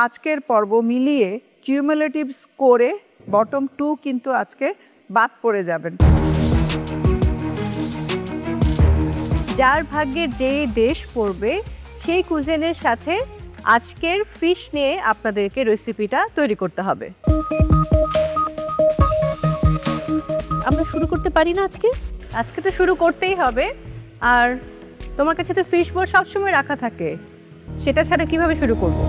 আজকের পর্ব মিলিয়ে কিউমুলেটিভ স্কোরে বটম 2 কিন্তু আজকে বাদ পড়ে যাবেন। যার ভাগ্যে যেই দেশ পড়বে সেই কুজিনের সাথে আজকের ফিশ নিয়ে আপনাদেরকে রেসিপিটা তৈরি করতে হবে। আমরা শুরু করতে পারি না আজকে? আজকে তো শুরু করতেই হবে। আর তোমার কাছে তো ফিশ বোল সবসময় রাখা থাকে, সেটা ছাড়া কিভাবে শুরু করব?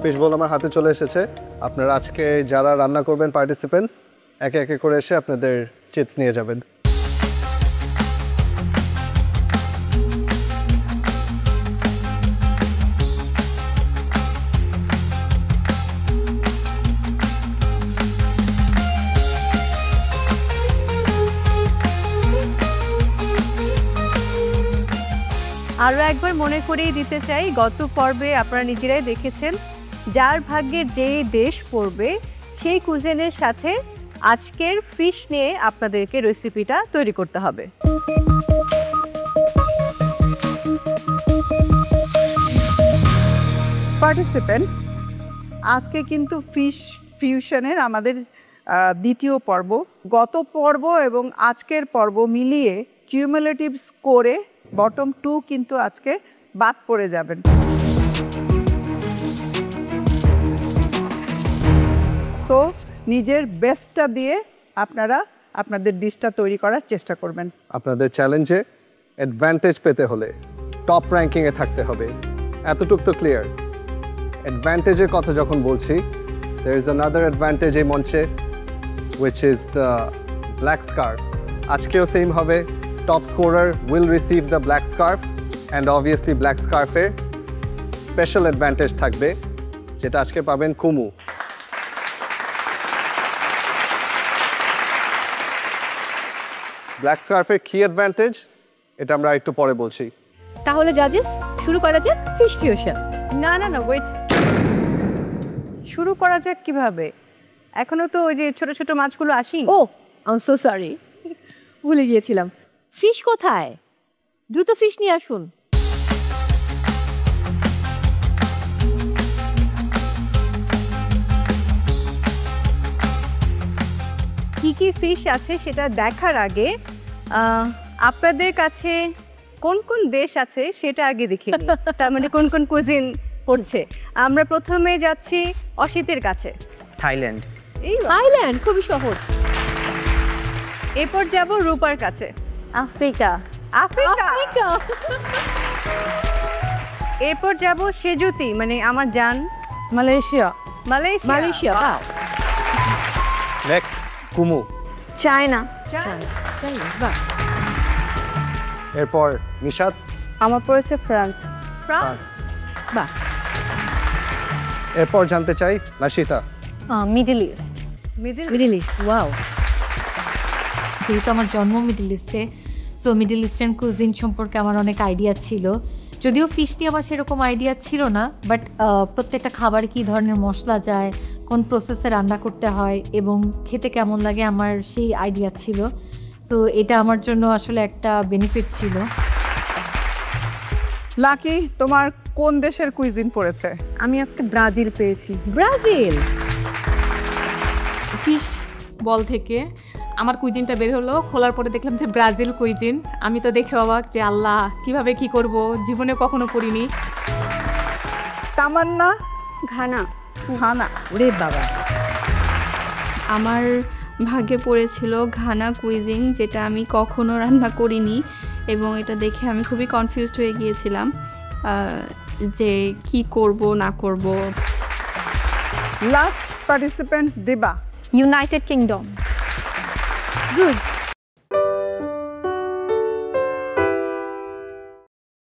ফিশ বোল আমার হাতে চলে এসেছে। আপনারা আজকে যারা রান্না করবেন পার্টিসিপেন্টস একে একে করে এসে আপনাদের চিটস নিয়ে যাবেন। আরও একবার মনে করিয়ে দিতে চাই, গত পর্বে আপনারা নিজেরাই দেখেছেন যার ভাগ্যে যেই দেশ পড়বে সেই কুজিনের সাথে আজকের ফিশ নিয়ে আপনাদেরকে রেসিপিটা তৈরি করতে হবে। পার্টিসিপেন্টস, আজকে কিন্তু ফিশ ফিউশনের আমাদের দ্বিতীয় পর্ব। গত পর্ব এবং আজকের পর্ব মিলিয়ে কিউমুলেটিভ স্কোরে বটম 2 কিন্তু আজকে বাদ পড়ে যাবেন। সো নিজের বেস্টটা দিয়ে আপনারা আপনাদের ডিশটা তৈরি করার চেষ্টা করবেন। আপনাদের চ্যালেঞ্জে অ্যাডভান্টেজ পেতে হলে টপ র্যাঙ্কিংয়ে থাকতে হবে, এতটুক তো ক্লিয়ার। অ্যাডভান্টেজের কথা যখন বলছি, there is another advantage এই মঞ্চে, which is the black scarf. আজকেও সেম হবে, top scorer will receive the black scarf and obviously black scarf-এর স্পেশাল অ্যাডভান্টেজ থাকবে, যেটা আজকে পাবেন কুমু। ব্ল্যাক স্কার্ফের কি অ্যাডভান্টেজ এটা আমরা একটু পরে বলছি। তাহলে জাজেস শুরু করা যাক ফিশ ফিউশন। না না না, ওয়েট, শুরু করা যাক কিভাবে? এখনো তো ওই যে ছোট ছোট মাছগুলো আসি। ও আই এম সো সরি, ভুলে গিয়েছিলাম। ফিশ কোথায়? দ্রুত ফিশ নিয়ে আসুন। কি কি ফিশ আছে সেটা দেখার আগে আপনাদের কাছে কোন কোন দেশ আছে সেটা আগে দেখে নিই। তার মানে কোন কোন কুজিন পড়ছে। আমরা প্রথমে যাচ্ছি অসিতের কাছে, থাইল্যান্ড। থাইল্যান্ড খুবই সহজ। এরপর যাব রূপার কাছে, আফ্রিকা। আফ্রিকা। আফ্রিকা। এরপর যাব সেজুতি, মানে আমার জান, মালয়েশিয়া। মালয়েশিয়া। মালয়েশিয়া। নেক্সট কুমু। চায়না। বাহ। এরপর নিশাত। আমার পড়েছে ফ্রান্স। ফ্রান্স। বাহ। এরপর জানতে চাই Nashita. Middle East. Middle East. Wow. যেহেতু আমার জন্ম মিডল ইস্টে, সো মিডল ইস্টার্ন কুজিন সম্পর্কে আমার অনেক আইডিয়া ছিল। যদিও ফিশ নিয়ে আমার সেরকম আইডিয়া ছিল না, বাট প্রত্যেকটা খাবারে কী ধরনের মশলা যায়, কোন প্রসেসে রান্না করতে হয় এবং খেতে কেমন লাগে আমার সেই আইডিয়া ছিল। সো এটা আমার জন্য আসলে একটা বেনিফিট ছিল। লাকি, তোমার কোন দেশের কুইজিন পড়েছে? আমি আজকে ব্রাজিল পেয়েছি। ব্রাজিল। ফিশ বল থেকে আমার কুইজিনটা বের হলো, খোলার পরে দেখলাম যে ব্রাজিল কুইজিন। আমি তো দেখে অবাক যে আল্লাহ, কিভাবে কি করব, জীবনে কখনো করিনি। তামান্না। ঘানা। ঘানা। ওরে বাবা। আমার ভাগ্যে পড়েছিল ঘানা কুইজিন, যেটা আমি কখনো রান্না করিনি এবং এটা দেখে আমি খুবই কনফিউজড হয়ে গিয়েছিলাম যে কি করব না করব। লাস্ট পার্টিসিপেন্টস দিবা। United kingdom. গুড।